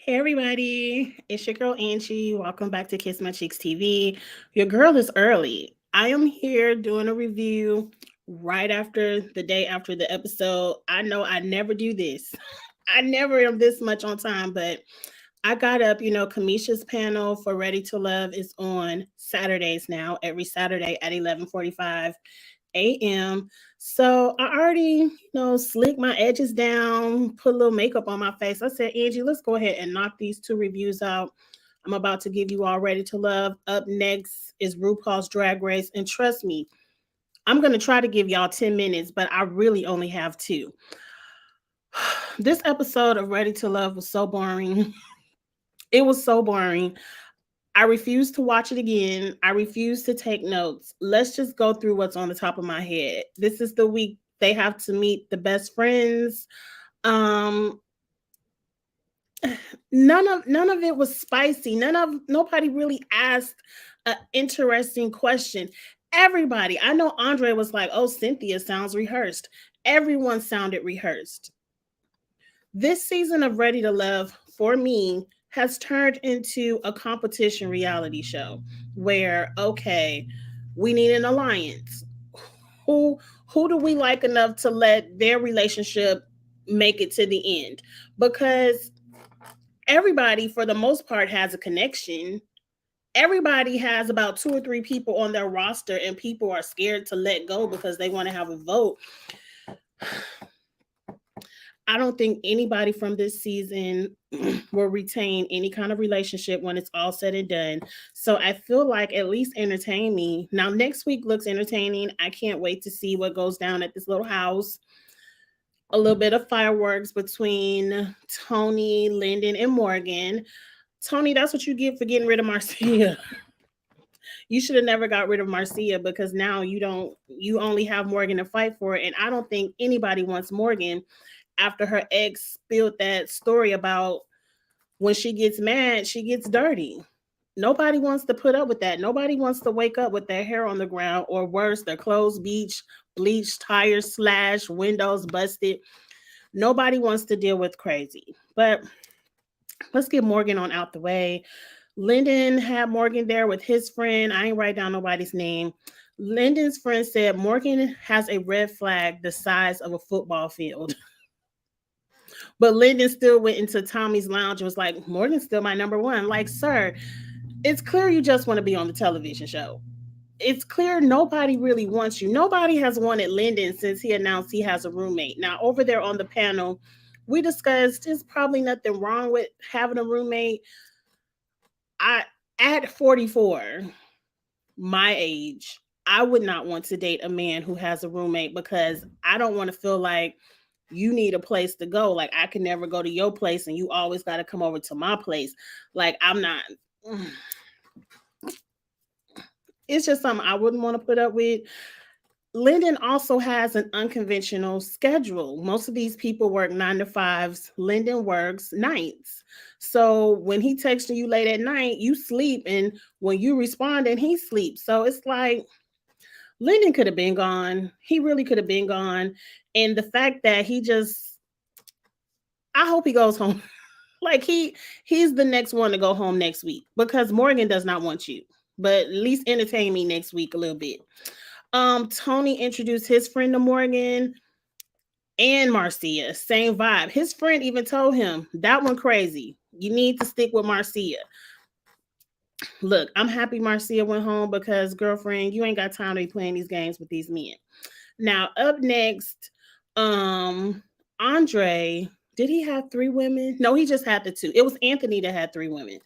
Hey everybody, it's your girl Angie. Welcome back to Kiss My Cheeks TV. Your girl is early. I am here doing a review right after the day after the episode. I know I never do this. I never am this much on time, but I got up, Kamisha's panel for Ready to Love is on Saturdays now, every Saturday at 11:45 a.m. So I already, slick my edges down, put a little makeup on my face. I said, Angie, let's go ahead and knock these two reviews out. I'm about to give you all Ready to Love. Up next is RuPaul's Drag Race. And trust me, I'm going to try to give y'all 10 minutes, but I really only have two. This episode of Ready to Love was so boring. It was so boring. I refuse to watch it again. I refuse to take notes. Let's just go through what's on the top of my head. This is the week they have to meet the best friends. Um none of it was spicy. Nobody really asked an interesting question. Everybody, I know Andre was like, "Oh, Cynthia sounds rehearsed." Everyone sounded rehearsed. This season of Ready to Love, for me, has turned into a competition reality show where, okay, we need an alliance. Who who do we like enough to let their relationship make it to the end? Because everybody, for the most part, has a connection. Everybody has about two or three people on their roster, and people are scared to let go because they want to have a vote. I don't think anybody from this season will retain any kind of relationship when it's all said and done. So I feel like at least entertain me. Now, next week looks entertaining. I can't wait to see what goes down at this little house. A little bit of fireworks between Tony, Lyndon, and Morgan. Tony, that's what you get for getting rid of Marcia. You should have never got rid of Marcia because now you only have Morgan to fight for. And I don't think anybody wants Morgan after her ex spilled that story about when she gets mad, she gets dirty. Nobody wants to put up with that. Nobody wants to wake up with their hair on the ground or worse, their clothes bleached, tires slashed, windows busted. Nobody wants to deal with crazy. But let's get Morgan on out the way. Lyndon had Morgan there with his friend. I ain't write down nobody's name. Lyndon's friend said Morgan has a red flag the size of a football field. But Lyndon still went into Tommy's lounge and was like, Morgan's still my number one. Like, sir, it's clear you just want to be on the television show. It's clear nobody really wants you. Nobody has wanted Lyndon since he announced he has a roommate. Now, over there on the panel, we discussed there's probably nothing wrong with having a roommate. I at 44, my age, I would not want to date a man who has a roommate because I don't want to feel like you need a place to go. Like I can never go to your place and you always got to come over to my place. Like I'm not. It's just something I wouldn't want to put up with. Lyndon also has an unconventional schedule. Most of these people work 9 to 5s. Lyndon works nights. So when he texts you late at night, you sleep. And when you respond, and he sleeps. So it's like Lyndon could have been gone. He really could have been gone. And the fact that I hope he goes home. Like he's the next one to go home next week because Morgan does not want you. But at least entertain me next week a little bit. Tony introduced his friend to Morgan and Marcia. Same vibe. His friend even told him that one crazy. You need to stick with Marcia. Look, I'm happy Marcia went home because girlfriend, you ain't got time to be playing these games with these men. Now up next, Andre. Did he have three women? No, he just had the two. It was Anthony that had three women.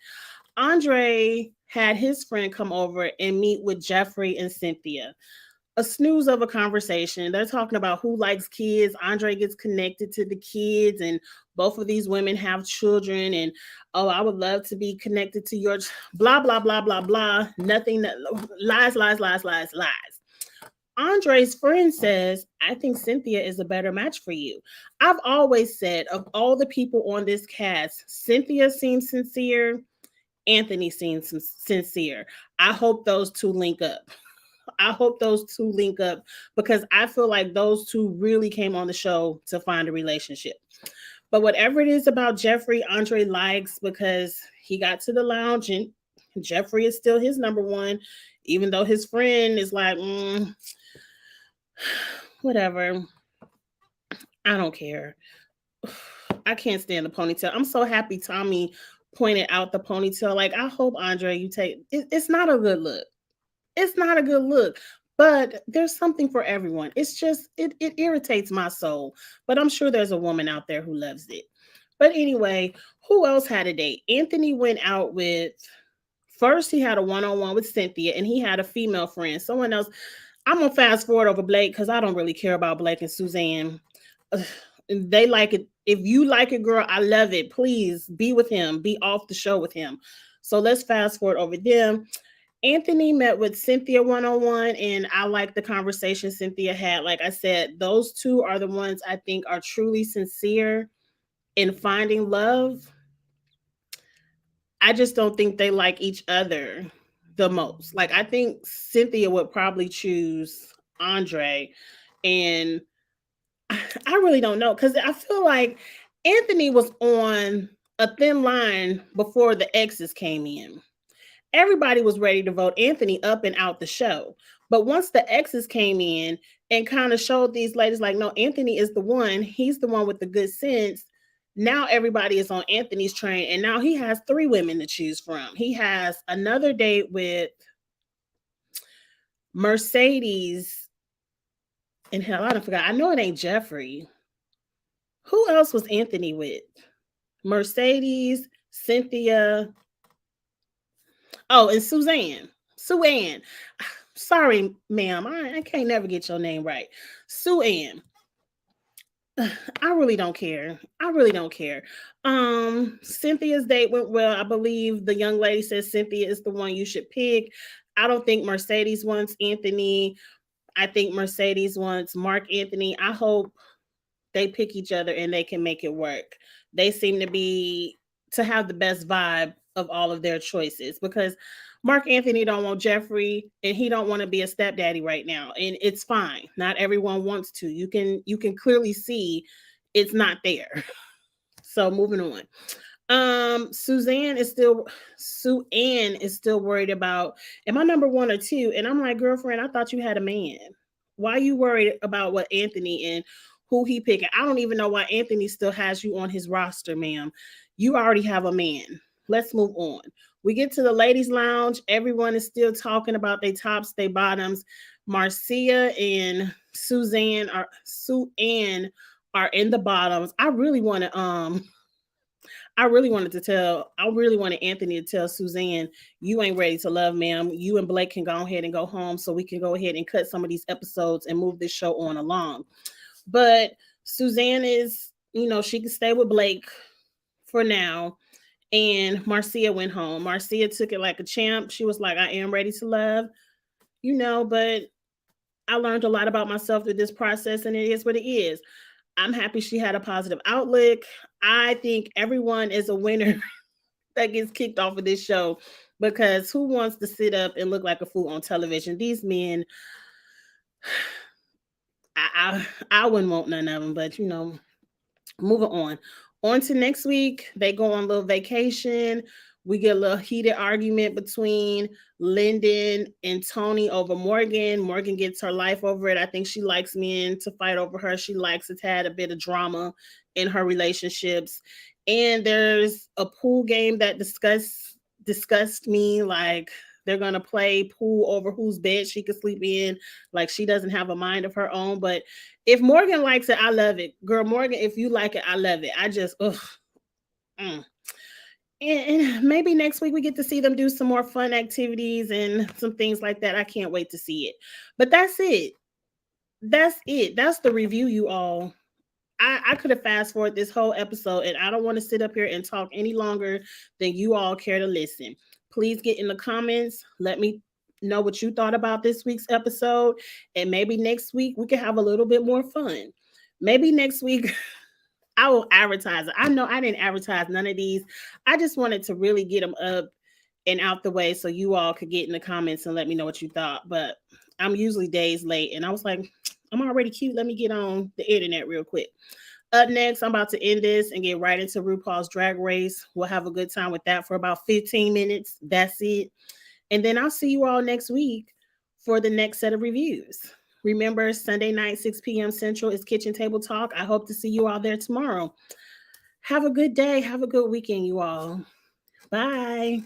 Andre had his friend come over and meet with Jeffrey and Cynthia. A snooze of a conversation. They're talking about who likes kids. Andre gets connected to the kids, and both of these women have children. And oh, I would love to be connected to your blah blah blah blah blah. Nothing. Lies, lies, lies, lies, lies. Andre's friend says, I think Cynthia is a better match for you. I've always said, of all the people on this cast, Cynthia seems sincere, Anthony seems sincere. I hope those two link up. I hope those two link up because I feel like those two really came on the show to find a relationship. But whatever it is about Jeffrey, Andre likes because he got to the lounge and Jeffrey is still his number one, even though his friend is like, whatever. I don't care. I can't stand the ponytail. I'm so happy Tommy pointed out the ponytail. Like, I hope Andre, you take it, it's not a good look. It's not a good look. But there's something for everyone. It's just it irritates my soul. But I'm sure there's a woman out there who loves it. But anyway, who else had a date? Anthony went out with first he had a one-on-one with Cynthia and he had a female friend. Someone else. I'm gonna fast forward over Blake because I don't really care about Blake and Suzanne. They like it. If you like it, girl, I love it. Please be with him. Be off the show with him. So let's fast forward over them. Anthony met with Cynthia one-on-one, and I like the conversation Cynthia had. Like I said, those two are the ones I think are truly sincere in finding love. I just don't think they like each other the most. Like I think Cynthia would probably choose Andre, and I really don't know because I feel like Anthony was on a thin line before the exes came in. Everybody was ready to vote Anthony up and out the show. But once the exes came in and kind of showed these ladies, like, no, Anthony is the one, he's the one with the good sense. Now everybody is on Anthony's train, and now he has three women to choose from. He has another date with Mercedes, and hell, I don't forgot. I know it ain't Jeffrey. Who else was Anthony with? Mercedes, Cynthia. Oh, and Suzanne. Sue-Ann. Sorry, ma'am. I can't never get your name right. Sue-Ann. I really don't care. I really don't care. Cynthia's date went well. I believe the young lady says Cynthia is the one you should pick. I don't think Mercedes wants Anthony. I think Mercedes wants Mark Anthony. I hope they pick each other and they can make it work. They seem to have the best vibe of all of their choices because Mark Anthony don't want Jeffrey and he don't want to be a stepdaddy right now, and it's fine. Not everyone wants to. You can clearly see it's not there. So moving on. Sue-Ann is still worried about am I number one or two? And I'm like, girlfriend, I thought you had a man. Why are you worried about what Anthony and who he picking? I don't even know why Anthony still has you on his roster, ma'am. You already have a man. Let's move on. We get to the ladies' lounge. Everyone is still talking about their tops, their bottoms. Marcia and Sue-Ann are in the bottoms. I really wanted Anthony to tell Suzanne, you ain't ready to love, ma'am. You and Blake can go ahead and go home so we can go ahead and cut some of these episodes and move this show on along. But Suzanne is, she can stay with Blake for now. And Marcia went home. Marcia took it like a champ. She was like, I am ready to love, but I learned a lot about myself through this process, and it is what it is. I'm happy she had a positive outlook. I think everyone is a winner that gets kicked off of this show because who wants to sit up and look like a fool on television? These men, I wouldn't want none of them, but moving on. On to next week, they go on a little vacation. We get a little heated argument between Lyndon and Tony over Morgan. Morgan gets her life over it. I think she likes men to fight over her. She likes to add a bit of drama in her relationships. And there's a pool game that disgust me. Like they're going to play pool over whose bed she could sleep in. Like she doesn't have a mind of her own. But if Morgan likes it, I love it. Girl, Morgan, if you like it, I love it. I just, And maybe next week we get to see them do some more fun activities and some things like that. I can't wait to see it. But that's it. That's it. That's the review, you all. I could have fast forward this whole episode, and I don't want to sit up here and talk any longer than you all care to listen. Please get in the comments. Let me know what you thought about this week's episode. And maybe next week we can have a little bit more fun. Maybe next week I will advertise it. I know I didn't advertise none of these. I just wanted to really get them up and out the way so you all could get in the comments and let me know what you thought. But I'm usually days late, and I was like, I'm already cute. Let me get on the internet real quick. Up next, I'm about to end this and get right into RuPaul's Drag Race. We'll have a good time with that for about 15 minutes. That's it. And then I'll see you all next week for the next set of reviews. Remember, Sunday night, 6 p.m. Central is Kitchen Table Talk. I hope to see you all there tomorrow. Have a good day. Have a good weekend, you all. Bye.